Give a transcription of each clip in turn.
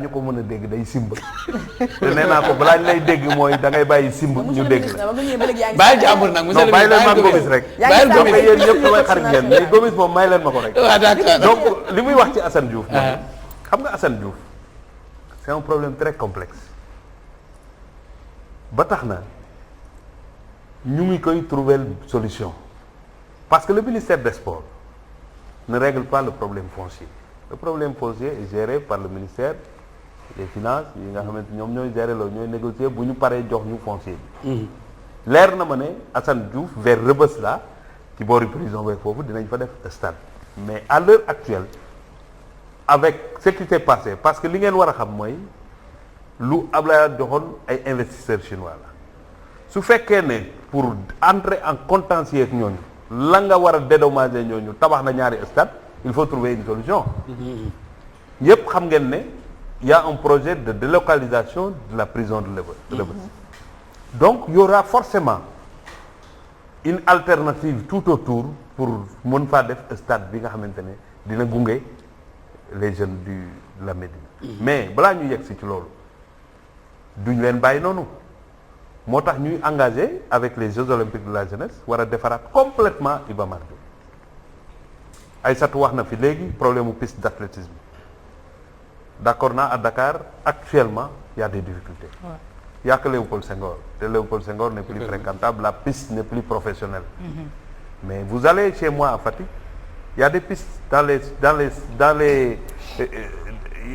ñu ko mën a dégg day simb te nee naa ko balaa ñu lay dégg mooy da ngay bàyyi simb ñu dégg la. bàyyi jàmbur nag monsieur le ministre bàyyi leen man Gomis rek. bàyyi donc yéen ñëpp samay xarit ngeen mais Gomis moom may leen ma ko rek. waaw d'accord donc li muy wax ci Assane Diouf. mooy xam nga Assane Diouf c'est un problème très complexe ba tax na ñu ngi koy trouver solution parce que le ministère des Sports ne règle pas le problème foncier. Le problème foncier est géré par le ministère des Finances yi nga xamante ñoom ñooy gérer loolu ñooy négocier bu ñu paree jox ñu foncier bi. leer na ma ne Assane Diouf vers Rebeuss la ci boori prison beeg foofu dinañ fa def stade mais à l'heure actuelle avec ce qui s'est passé parce que li ngeen war a xam mooy lu Ablaye joxoon ay investisseurs chinois la su fekkee ne pour entrer en contentieux ak ñooñu la nga war a dédommager ñooñu tabax na ñaari stade il faut trouver une solution. yëpp xam ngeen ne y a un projet de délocalisation de la prison de Rebeuss. Donc il y aura forcément une alternative tout autour pour mën faa def stade bi nga xamante ne dina gunge les jeunes de la Médina. mais balaa ñu yegg si ci loolu duñ leen bàyyi noonu moo tax ñuy engagé avec les Jeux olympiques de la jeunesse war a defaraat complètement Iba Mar Diop. Aïssatou wax na fi léegi problème mu piste d'athlétisme d'accord naa à Dakar actuellement il y a des difficultés. Il y a que Léopold Senghor. Et Léopold Senghor n'est plus fréquentable, la piste n'est plus professionnelle. Mais vous allez chez moi à Fatick, il y a des pistes dans les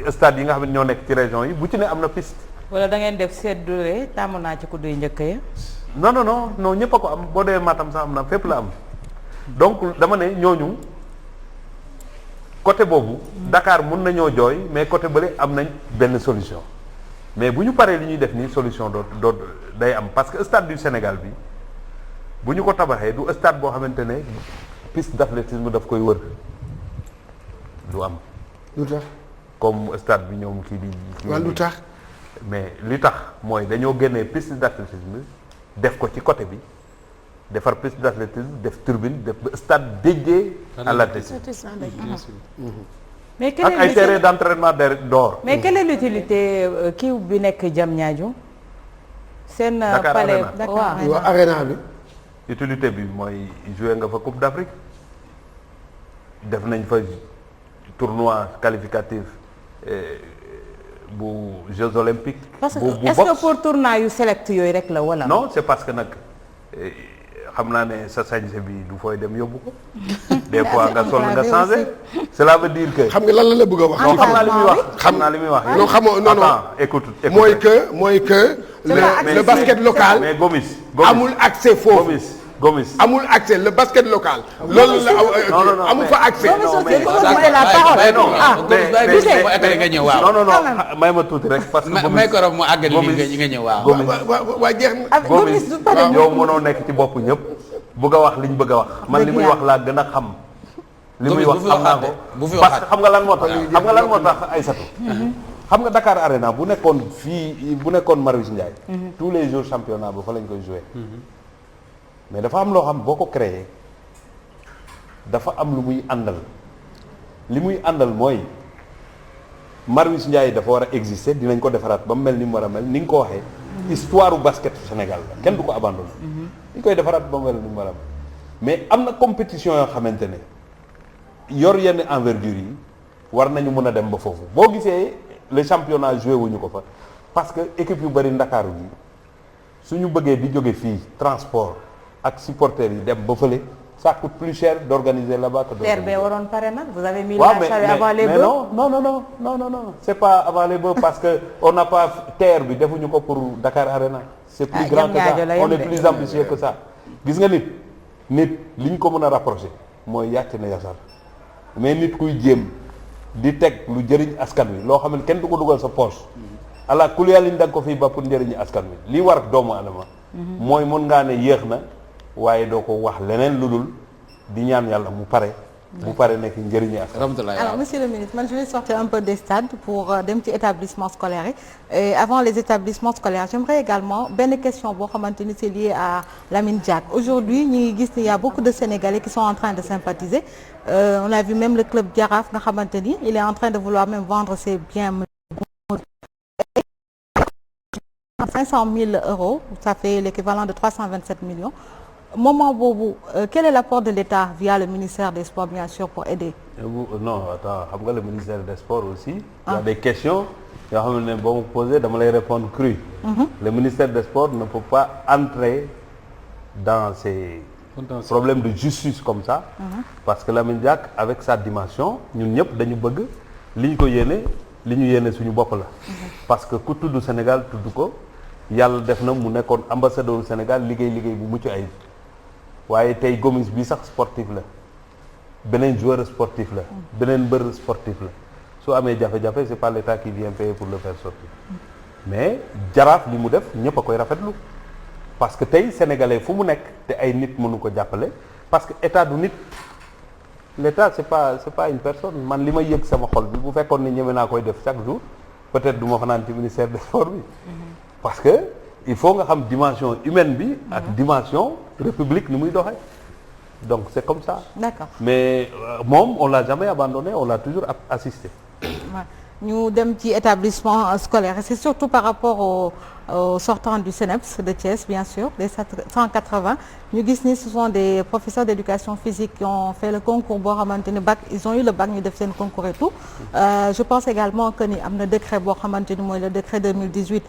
stades yi nga xam ne ñoo nekk ci région yi bu ci ne am na piste. wala da ngeen def seddure tàmm naa ci kuddu yu njëkk ya. non ñëpp a ko am boo dee Matam sax am na fépp la am donc dama ne ñooñu côté boobu. Dakar mun nañoo jooy mais côté bële am nañ benn solution. mais bu ñu paree li ñuy def nii solution doo day am parce que stade du Sénégal bi bu ñu ko tabaxee du stade boo xamante ne piste d'athlétisme daf koy wër du am. lu tax comme stade bi ñoom kii di. waaw lu tax. mais li tax mooy dañoo génnee piste d'athlétisme def ko ci côté bi defar piste d'athlétisme def turbine def stade dédié à l'athlétisme. mais ak ay terrain d'entraînement d'or. mais quelle est l'utilité kii bi nekk Diamniadio seen palais waaw arena bi. utilité bi mooy jouer nga fa Coupe d'Afrique def nañ fa tournoi qualificatif bu Jeux olympiques. parce que est-ce que pour tournoi yu select yooyu rek la wala. non c'est parce que nag xam naa ne sa sañse bi du fooy dem yóbbu ko. des fois nga sol nga changé. cela veut dire que. xam nga lan la bëgg a wax. non xam naa li muy wax xam naa li muy wax. non xamoo non non écoute mooy que le basket local. mais Gomis amul accès foofu. Gomis amul accès le basket local. loolu la amul fa accès. non may ma tuuti rek parce que. may ko rob mu àggali li nga ñëw waaw. waa jeex na. Gomis yow mënoo nekk ci bopp ñëpp bëgg a wax liñ bëgg a wax man li muy wax laa gën a xam. li muy wax xam naa ko parce que xam nga lan moo tax Aïssatou. xam nga Dakar Arena bu nekkoon Marius Ndiaye. tous les jours championnat ba fa lañ koy jouer. mais dafa am loo xam boo ko créé dafa am lu muy àndal li muy àndal mooy Marius Ndiaye dafa war a exister dinañ ko defaraat ba mu mel ni mu war a mel ni nga ko waxee. histoire u basket Sénégal la kenn du ko abandonné. dañ koy defaraat ba mu mel ni mu war a mel mais am na compétition yoo xamante ne yor yenn envergure yi war nañu mën a dem ba foofu boo gisee le championnat joué wuñu ko fa parce que équipe yu bëri Ndakaaru yi suñu bëggee di jóge fii transport. ak supporters yi dem ba fële ça coûte plus cher d'organiser là-bas que terre bee waroon pare nag vous avez mis la charrue avant les bœufs. non c'est pas avant les bœufs parce que on n'a pas terre bi defuñu ko pour Dakar Arena. c'est plus grand que ça on est plus ambitieux que ça. gis nga nit li ñu ko mën a rapprocher mooy yàcc na yasar mais nit kuy jéem di teg lu jëriñ askan wi loo xam ne kenn du ko dugal sa poche. ala kuliyalin da nga ko fii ba pour njëriñu askan wi lii war doomu adama mooy mën ngaa ne yéex na. waaye doo ko wax leneen lu dul di ñaan yàlla mu pare. bu pare nekk njëriñu askan. Alors monsieur le ministre man je vais sortir un peu des stades pour dem ci établissement scolaire yi et avant les établissements scolaires j'aimerais également benn question boo xamante ni c'est lié à Lamine Diack aujourd'hui ñu ngi gis ni y a beaucoup de Sénégalais qui sont en train de sympathiser on a vu même le club Jaraaf nga xamante ni il est en train de vouloir même vendre ses biens 500 000 euros ça fait l'équivalent de 327 millions moment boobu quel est l'apport de l'État via le ministère des Sports bien sûr pour aider. Non attends xam nga le ministère des Sports aussi. Il y a des questions yoo xam ne boo ma posé dama lay répondre cru. Le ministère des Sports ne peut pas entrer dans ces problèmes de justice comme ça. Parce que Lamine Diack avec sa dimension ñun ñëpp dañu bëgg li ñu ko yéene li ñu yéene suñu bopp la. Parce que ku tudd Sénégal tudd ko yàlla def na mu nekkoon ambassadeur du Sénégal liggéey bu mucc ayib waaye tey Gomis bi sax sportif la beneen joueur sportif la beneen mbër sportif la su amee jafe-jafe c'est pas l'État qui vient payer pour le faire sortir mais Jaraaf li mu def ñëpp a koy rafetlu parce que tey sénégalais fu mu nekk te ay nit mënu ko jàppale parce que état du nit l'État c'est pas une personne man li may yëg sama xol bi bu fekkoon ne ñeme naa koy def chaque jour peut-être du ma fanaan ci ministère des sports bi parce que il faut nga xam dimension humaine bi ak dimension république ni muy doxee donc c'est comme ça. D'accord. Mais moom on l'a jamais abandonné on l'a toujours assisté. ñu dem ci établissement scolaire c'est surtout par rapport aux sortants du CNEPS de Thiès bien sûr les 180 ñu gis ni ce sont des professeurs d'éducation physique qui ont fait le concours boo xamante ni bac ils ont eu le bac ñu def seen concours et tout je pense également que ni am na décret boo xamante ni mooy le décret 2018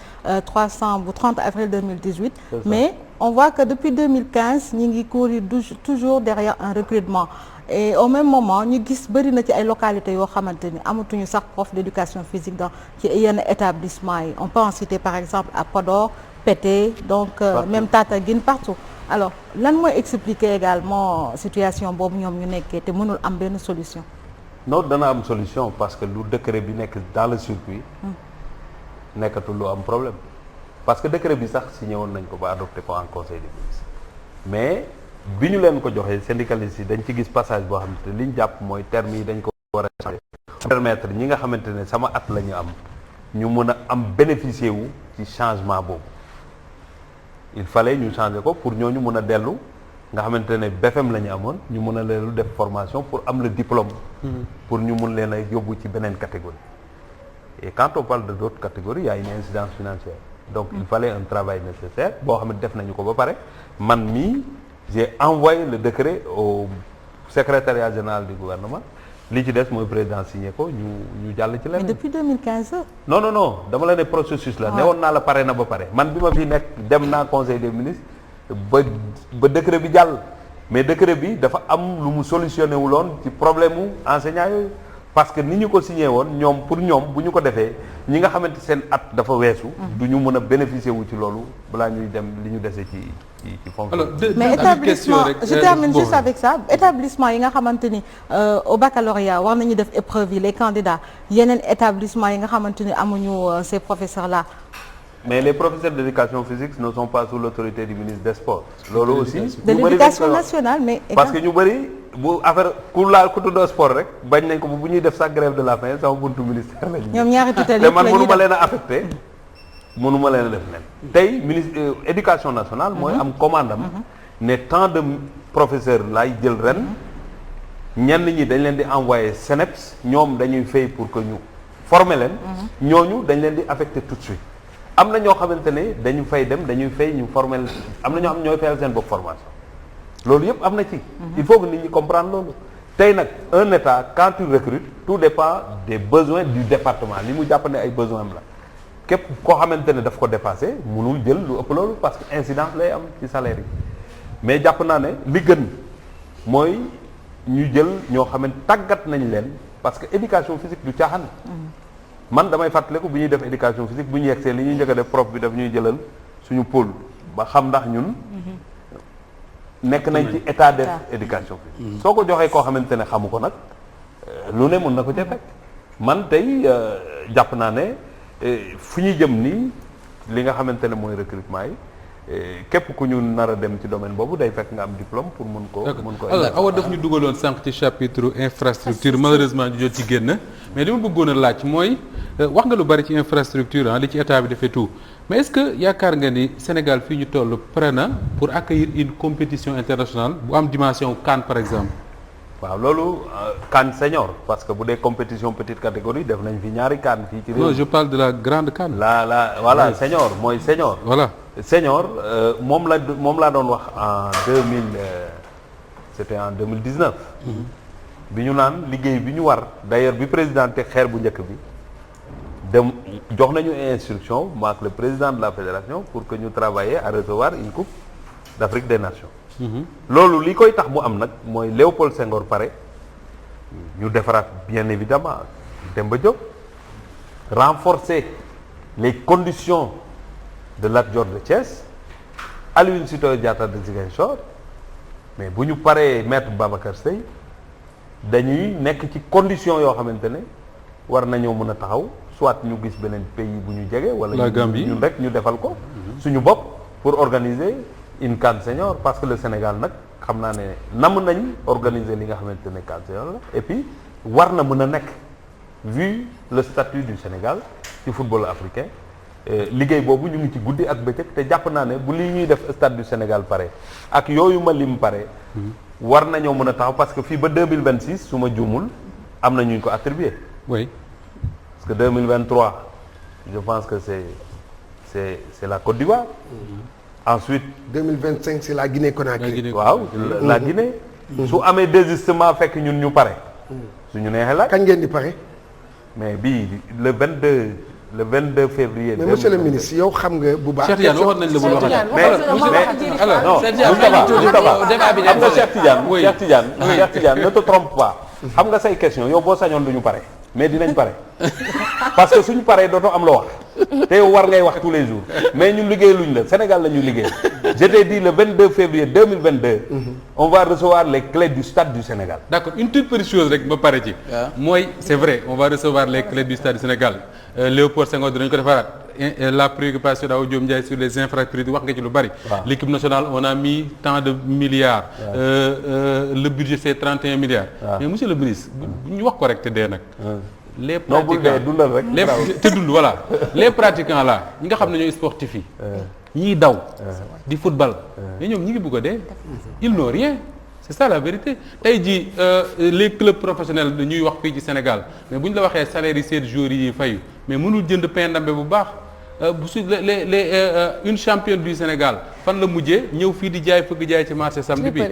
300 bu 30 avril 2018 mais on voit que depuis 2015 ñi ngi courir toujours derrière un recrutement et au même moment ñu gis bëri na ci ay localités yoo xamante ni amatuñu sax prof d'éducation physique dans ci yenn établissement yi on peut en citer par exemple à Podor Pété donc même Tataguine partout alors lan mooy expliquer également situation boobu ñoom ñu nekkee te mënul am benn solution. non dana am solution parce que lu décret bi nekk dans le circuit nekkatul lu am problème parce que décret bi sax signé woon nañ ko ba adopté ko en conseil des ministres mais bi ñu leen ko joxee syndicalistes yi dañ ci gis passage boo xam ne li ñu jàpp mooy termes yi dañ ko war a changer permettre ñi nga xamante ne sama at la ñu am ñu mën a am bénéficier wu ci changement boobu il fallait ñu changer ko pour ñooñu mën a dellu nga xamante ne BFM la ñu amoon ñu mën a leelu def formation pour am le diplôme pour ñu mun leen a yóbbu ci beneen catégorie et quand on parle de d'autres catégories il y a une incidence financière donc il fallait un travail nécessaire boo xam ne def nañu ko ba pare man mii j'ai envoyé le décret au secrétariat général du gouvernement li ci des mooy président signé ko ñu jàll ci leneen. mais depuis 2015. non dama la ne processus la. newoon naa la pare na ba pare man bi ma fi nekk dem naa conseil des ministres ba décret bi jàll mais décret bi dafa am lu mu solutionné wuloon ci problème mu enseignants yooyu parce que ni ñu ko signé woon ñoom pour ñoom bu ñu ko defee ñi nga xamante seen at dafa weesu. du ñu mën a bénéficier wu ci loolu balaa ñuy dem li ñu dese ci fonction. alors mais établissement je termine juste avec ça établissement yi nga xamante ni au baccalauréat war nañu def épreuve yi les candidats yeneen établissement yi nga xamante ni amuñu ces professeurs là. mais les professeurs d'éducation physique ne sont pas sous l'autorité du ministre des sports. loolu aussi de l'éducation nationale mais. parce que ñu bëri bu affaire ku laal ku tudd sport rek bañ nañ ko bu ñuy def sax grève de la faim sama buntu ministère lañu. ñoom ñaari tutelle te man mënu ma leen a affecté mënu ma leen a def nen tey ministre éducation nationale mooy am commande am ne tant de professeurs laay jël ren ñenn ñi dañ leen di envoyer CNEPS ñoom dañuy fay pour que ñu former leen ñooñu dañ leen di affecté tout de suite am na ñoo xamante ne dañu fay dem dañuy fay ñu former am na ñoo xam ñooy fayal seen bopp formation loolu yëpp am na ci il faut que nit ñi comprendre loolu tey nag un état quand tu recrutes tout dépend des besoins du département li mu jàpp ne ay besoins am la képp koo xamante ne daf ko dépassé mënul jël lu ëpp loolu parce que incidence lay am ci salaire yi mais jàpp naa ne li gën mooy ñu jël ñoo xamante tàggat nañ leen parce que éducation physique du caaxaan man damay fàttaliku bu ñuy def éducation physique bu ñu yegsee li ñuy njëkk a def prof bi daf ñuy jëlal suñu pôle ba xam ndax ñun nekk nañ ci état def éducation physique soo ko joxee koo xamante ne xamu ko nag lu ne mën na ko ca fekk man tey jàpp naa ne fu ñuy jëm nii li nga xamante ne mooy recrutement yi képp ku ñu nar a dem ci domaine boobu day fekk nga am diplôme pour mën ko alors awa daf ñu dugaloon sànq ci chapitre infrastructure malheureusement ñu jot ci génn mais li ma bëggoon a laaj mooy wax nga lu bari ci infrastructure li ci état bi defee tout mais est-ce que yaakaar nga ni Sénégal fii ñu toll prêt na pour accueillir une compétition internationale bu am dimension CAN par exemple waaw loolu CAN senior parce que bu dee compétition petite catégorie def nañ fi ñaari CAN fii ci réew. non je parle de la grande CAN. Voilà oui. Senior mooy senior. voilà senior moom laa doon wax en 2000 c'était en 2019. bi ñu naan liggéey bi ñu war d'ailleurs bi président teg xeer bu njëkk bi dem jox nañu instruction maak le président de la fédération pour que ñu travailler à recevoir une coupe d'Afrique des Nations. loolu li koy tax mu am nag mooy Léopold Senghor pare ñu defaraat bien évidemment Demba Diop renforcer les conditions de Lat Dior de Thiès Aline Sitoé Diatta de Ziguinchor mais bu ñu paree maître Babacar Seye dañuy nekk ci conditions yoo xamante ne war nañoo mën a taxaw soit ñu gis beneen pays bu ñu jege wala ñun rek ñu defal ko suñu bopp pour organiser une CAN senior parce que le Sénégal nag xam naa ne namm nañ organiser li nga xamante ne CAN senior la et puis war na mën a nekk vu le statut du Sénégal ci football africain liggéey boobu ñu ngi ci guddi ak bëccëg te jàpp naa ne bu lii ñuy def stade du Sénégal pare ak yooyu ma lim pare war nañoo mën a taxaw parce que fii ba 2026 su ma juumul am na ñu ko attribué. oui parce que 2023 je pense que c'est la Côte d'Ivoire. Ensuite 2025 c'est la Guinée-Conakry. waaw la Guinée. su amee désistement fekk ñun ñu pare. suñu neexee la. kañ ngeen di pare. mais bii le 22 février. mais monsieur le ministre yow xam nga bu baax. Cheikh Tidiane waxoon nañ la bu waxaat. mais alors non Cheikh Tidiane ne te trompe pas. xam nga say question yow boo sañoon duñu pare mais dinañ pare parce que suñu paree dootoo am loo wax te yow war ngay wax tous les jours mais ñun liggéey luñ la Sénégal la ñuy liggéey je t'ai dit le 22 février 2022 on va recevoir les clés du stade du Sénégal. D'accord, une toute petite chose rek ba pare ci mooy c'est vrai on va recevoir les clés du stade du Sénégal Léopold Senghor dinañ ko defaraat la préoccupation d'Awa Diop Ndiaye sur les infrastructures wax nga ci lu bari. L'équipe nationale on a mis tant de milliards. Le budget c'est 31 milliards. Mais monsieur le ministre bu ñu wax ko rek te dee nag. les pratiquants dundal rek les te dund voilà les pratiquants là ñi nga xam ne ñooy sportifs yi. ñiy daw. di football. mais ñoom ñi ngi bëgg a dee. ils n'ont rien. c'est ça la vérité tey jii les clubs professionnels ñuy wax fii ci Sénégal mais bu ñu la waxee salaire yi seen joueurs yi fayu mais mënul jënd pain ndambe bu baax bu su une championne du Sénégal fan la mujjee ñëw fii di jaay fëgg jaay ci marché samedi bi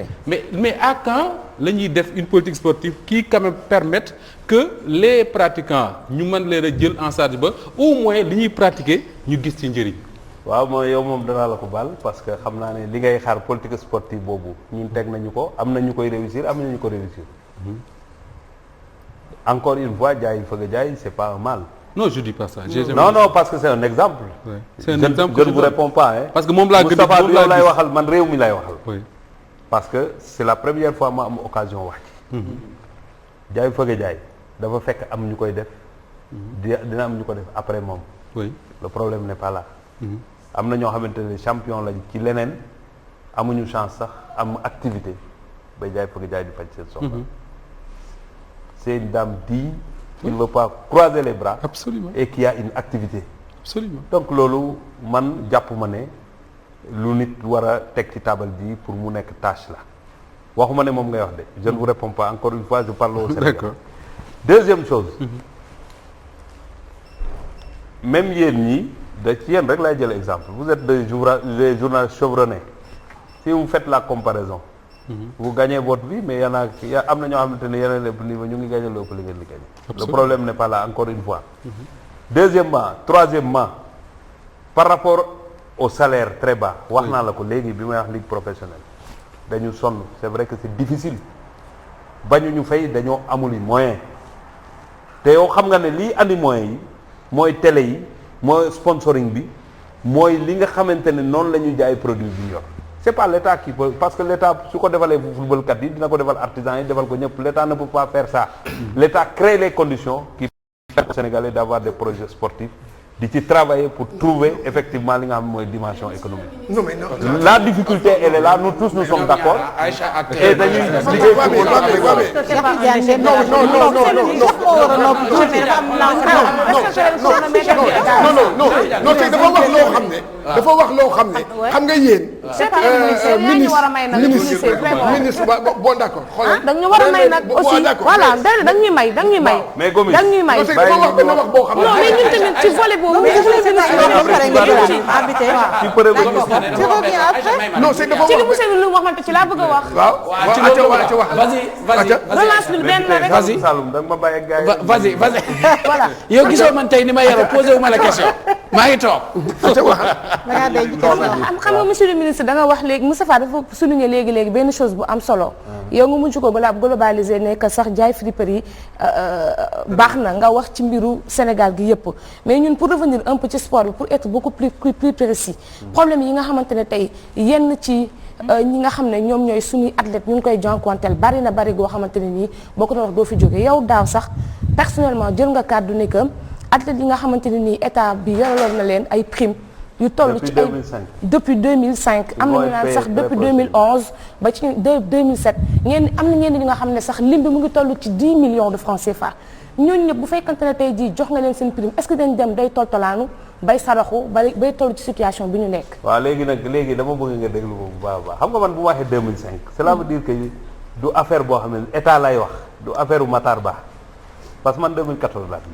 mais à quand la ñuy def une politique sportive qui quand même permette que les pratiquants ñu mën leen a jël en charge ba au moins li ñuy pratiquer ñu gis ci njëriñ. waaw mooy yow moom danaa la ko baal parce que xam naa ne li ngay xaar politique sportive boobu ñun teg nañu ko am na ñu koy réussir am na ñu ko réussir encore une fois jaay fëgg jaay c'est pas un mal. non je dis pas ça. non parce que c'est un exemple. Ouais. C'est un exemple je ne vous réponds pas hein. parce que moom laa gën a Moustapha du yow lay waxal man réew mi lay waxal. oui parce que c'est la première fois ma am occasion wax ci. jaay fëgg jaay dafa fekk am ñu koy def. dina am ñu ko def après moom. oui le problème n'est pas là. am na ñoo xamante ne champion lañ ci leneen amuñu chance sax am activité bay jaay fëgg jaay di faj seen soxla. c'est une dame digne qui ne veut pas croiser les bras. Absolument. Et qui a une activité. Absolument. Donc loolu man jàpp ma ne lu nit war a teg ci taabal bi pour mu nekk tâche la waxuma ne moom ngay wax de je ne vous réponds pas encore une fois je parle au Sénégal. D'accord. Deuxième chose. Même yéen ñi da ci yéen rek lay jël exemple vous êtes des journalistes chevronnés si vous faites la comparaison. Vous gagnez votre vie mais am na ñoo xamante ne yeneen lépp niveau ñu ngi gagné lépp li ngeen di gagné. Le problème n'est pas là encore une fois. Troisièmement par rapport au salaire très bas. wax naa la ko léegi bi may wax ligue professionnelle. dañu sonn c'est vrai que c'est difficile bañu ñu fay dañoo amul moyen te yow xam nga ne lii andi moyens yi mooy télé yi mooy sponsoring bi mooy li nga xamante ne noonu la ñuy jaay produit bi ñu yor. C'est pas l'État qui peut parce que l'État su ko defalee football kat yi dina ko defal artisans yi defal ko ñëpp l'État ne peut pas faire ça. L'État crée les conditions qui permettent aux Sénégalais d'avoir des projets sportifs di ci travailler pour trouver effectivement li nga xam mooy dimension économique. Non mais non. La difficulté elle est là nous tous nous sommes d'accord. Et dañuy liggéey non tey dafa wax loo xam ne. dafa wax loo xam ne xam nga yéen ministre bon d'accord xoolal da ñu war a may nag aussi voilà da ñuy may da ñuy may da ñuy may dafa wax benn wax boo xam ne non mais ñun tamit ci volet boobu non c'est dafa ci li monsieur lu wax man ci laa bëgg a wax waaw ci wax vas-y relance bi benn la rek vas-y voilà yow gisoo man tey ni ma yoroo posé wu ma la question maa ngi toog xam nga monsieur le ministre da nga wax léegi Moustapha dafa souligner léegi benn chose bu am solo yow nga mujj ko balaa globalisé nekk sax jaay friperie baax na nga wax ci mbiru Sénégal gi yëpp mais ñun pour revenir un peu ci sport bi pour être beaucoup plus précis problème yi nga xamante ne tey yenn ci ñi nga xam ne ñoom ñooy suñuy athlètes ñu ngi koy jànkuwanteel bari goo xamante ne nii boo ko doon wax doo fi jóge yow daaw sax personnellement jël nga kàddu ne que athlètes yi nga xamante ne nii état bi yoraloon na leen ay primes yu toll ci ay depuis 2005 am nañu naan sax depuis 2011 ba ci 2007 am na ñenn ñi nga xam ne sax lim bi mu ngi toll ci 10 millions de francs CFA ñooñu ñëpp bu fekkante ne tey jii jox nga leen seen prime est-ce que dañ dem day toltolaanu bay saraxu bay toll ci situation bi ñu nekk. waaw léegi dama bëgg nga déglu ko bu baax a baax xam nga man bu ma waxee 2005 cela veut dire que du affaire boo xam ne état lay wax du affaire u Matar Ba parce que man 2014 laa fi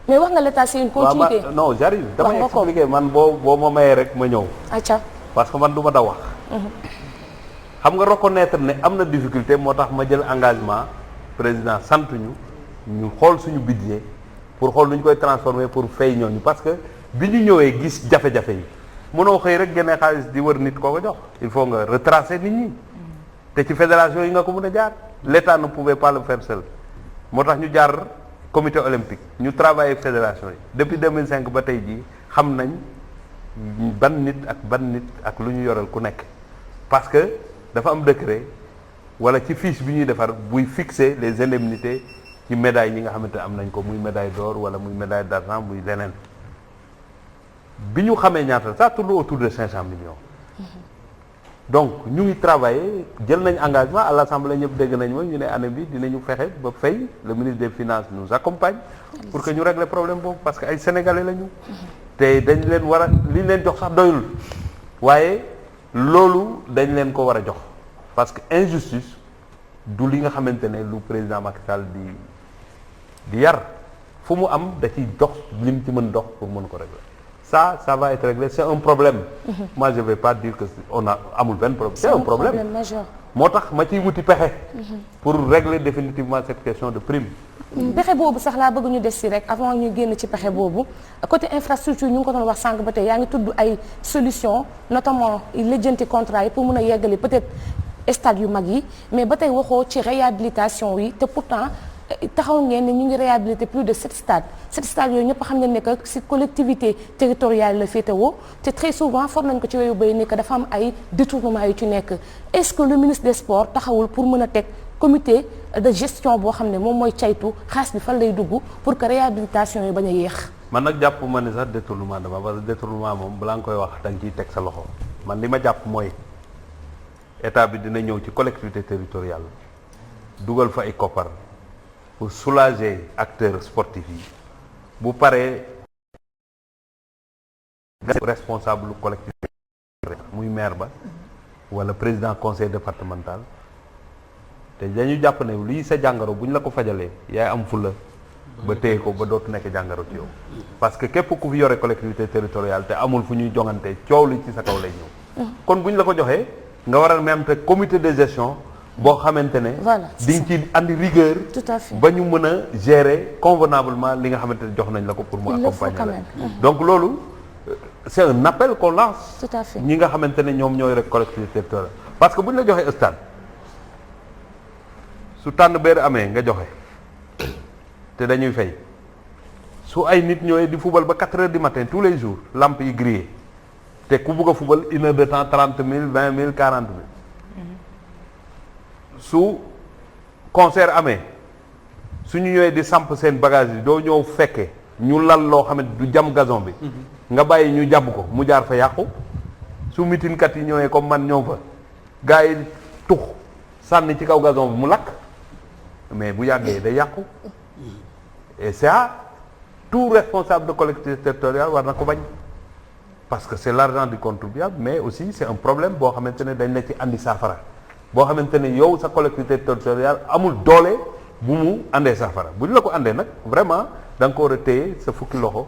mais wax nga l'état c'est une continuité. non j'arrive damay expliquer man boo ma mayee rek ma ñëw. acca parce que man du ma da wax. xam nga reconnaître ne am na difficulté moo tax ma jël engagement président sant ñu xool suñu budget pour xool nu ñu koy transformer pour fay ñooñu parce que bi ñu ñëwee gis jafe-jafe yi mënoo xëy rek génne xaalis di wër nit koo ko jox il faut nga retracer nit ñi te ci fédération yi nga ko mën a jaar l'État ne pouvait pas le faire seul moo tax ñu jaar comité olympique ñu travailler ak fédération yi depuis 2005 ba tey jii xam nañ ban nit ak lu ñu yoral ku nekk parce que dafa am décret wala ci fiche bi ñuy defar buy fixer les indemnités ci médailles yi nga xamante ne am nañ ko muy médaille d'or wala muy médaille d'argent muy leneen bi ñu xamee ñaata ça tourne autour de 500 millions donc ñu ngi travailler jël nañ engagement à l'Assemblée ñëpp dégg nañ ma ñu ne année bi dinañu fexe ba fay le ministre des Finances nous accompagne pour que ñu régler problème boobu parce que ay sénégalais lañu te dañ leen war a li leen jox sax doyul waaye loolu dañ leen ko war a jox parce que injustice du li nga xamante ne lu président Macky Sall di yar fu mu am da ciy dox lim ci mën dox pour mën ko régler ça va être réglé c'est un problème. Moi je vais pas dire que on a amul benn problème. C'est un problème majeur. moo tax ma ciy wuti pexe. pour régler définitivement cette question de prime. pexe boobu sax laa bëgg ñu des si rek avant ñu génn ci pexe boobu côté infrastructure ñu ngi ko doon wax sànq ba tey yaa ngi tudd ay solutions notamment lijjanti contrat yi pour mën a yeggali peut-être stade yu mag yi mais ba tey waxoo ci réhabilitation yi te pourtant. taxaw ngeen ne ñu ngi réhabiliter plus de 7 stades yooyu ñëpp xam nañ ne que ci collectivité territoriale la féetewoo te très souvent for nañ ko ci weyu bay ne que dafa am ay détournement yu ci nekk est-ce que le ministre des sports taxawul pour mën a teg comité de gestion boo xam ne moom mooy caytu xaalis bi fan lay dugg pour que réhabilitation yi bañ a yéex. man nag jàpp ma ne sax détournement dama parce que détournement moom balaa nga koy wax da nga ciy teg sa loxo man li ma jàpp mooy état bi dina ñëw ci collectivité territoriale dugal fa ay koppar. pour soulager acteurs sportifs yi bu paree responsable collectivité muy maire ba wala président conseil départemental te dañu jàpp ne lii sa jàngoro bu ñu la ko fajalee yaay am fulla ba téye ko ba dootu nekk jàngoro ci yow parce que képp ku fi yore collectivité territoriale te amul fu ñuy jongante coow li ci sa kaw lay ñëw kon bu ñu la ko joxee nga waral même te comité de gestion boo xamante ne di nga ci andi rigueur ba ñu mën a gérer convenablement li nga xamante ne jox nañ la ko pour mu accompagner la donc loolu c'est un appel qu'on lance tout à fait ñi nga xamante ne ñoom ñooy rek collectivité territoriale parce que bu ñu la joxee stade su tànn beer amee nga joxe te dañuy fay su ay nit ñooy di fubal ba 4 heures du matin tous les jours lampe yi grillé te ku bugg a fubal 1 heure de temps 30 000 20 000 40 000 su concert amee su ñu ñëwee di samp seen bagage yi doo ñëw fekke ñu lal loo xam ne du jam gazon bi nga bàyyi ñu jàpp ko mu jaar fa yàqu su mitinkat yi ñëwee comme man ñëw fa gars yi tux sànni ci kaw gazon bi mu lakk mais bu yàggee day yàqu et ça tout responsable de collectivité territoriale war na ko bañ parce que c'est l'argent du contribuable mais aussi c'est un problème boo xamante ne dañ la ci andi saafara boo xamante ne yow sa collectivité territoriale amul doole bu mu andee saafara bu ñu la ko andee nag vraiment da nga ko war a téye sa fukki loxo